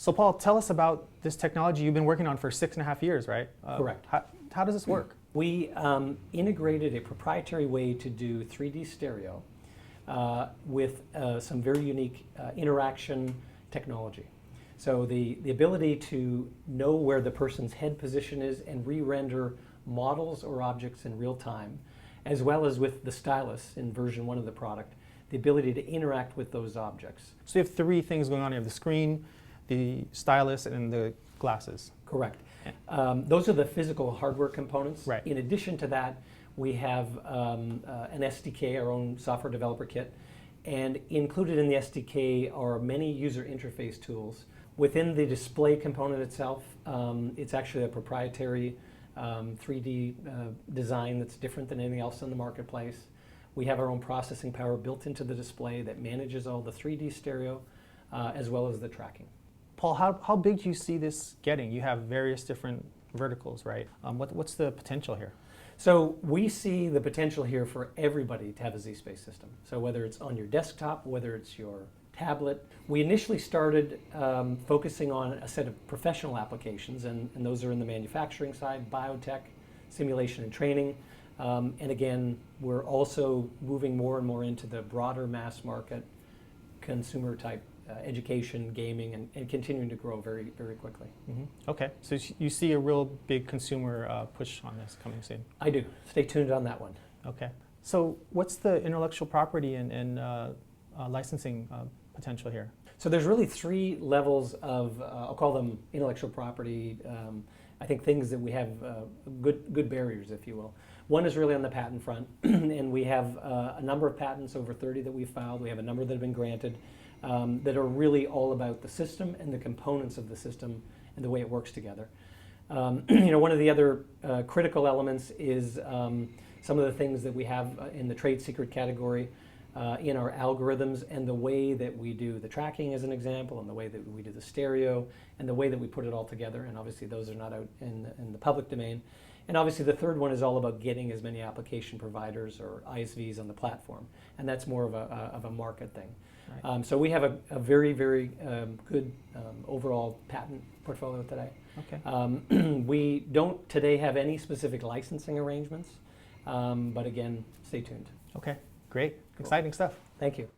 So Paul, tell us about this technology you've been working on for 6.5 years, right? Correct. How does this work? We integrated a proprietary way to do 3D stereo with some very unique interaction technology. So the ability to know where the person's head position is and re-render models or objects in real time, as well as with the stylus in version 1 of the product, the ability to interact with those objects. So you have 3 things going on. You have the screen, the stylus, and the glasses. Correct. Those are the physical hardware components. Right. In addition to that, we have an SDK, our own software developer kit, and included in the SDK are many user interface tools. Within the display component itself, it's actually a proprietary 3D design that's different than anything else in the marketplace. We have our own processing power built into the display that manages all the 3D stereo as well as the tracking. Paul, how big do you see this getting? You have various different verticals, right? What's the potential here? So we see the potential here for everybody to have a zSpace system. So whether it's on your desktop, whether it's your tablet. We initially started focusing on a set of professional applications, and those are in the manufacturing side, biotech, simulation and training. And again, we're also moving more and more into the broader mass market, consumer type education, gaming, and continuing to grow very, very quickly. Mm-hmm. Okay, so you see a real big consumer push on this coming soon? I do. Stay tuned on that one. Okay. So what's the intellectual property and licensing potential here? So there's really 3 levels of, I'll call them intellectual property, I think things that we have good barriers, if you will. One is really on the patent front, and we have a number of patents, over 30 that we've filed. We have a number that have been granted that are really all about the system and the components of the system and the way it works together. One of the other critical elements is some of the things that we have in the trade secret category in our algorithms and the way that we do the tracking, as an example, and the way that we do the stereo, and the way that we put it all together. And obviously those are not out in the public domain. And obviously the third one is all about getting as many application providers or ISVs on the platform. And that's more of a market thing. Right. So we have a very, very good overall patent portfolio today. Okay. We don't today have any specific licensing arrangements, but again, stay tuned. Okay, great. Cool. Exciting stuff. Thank you.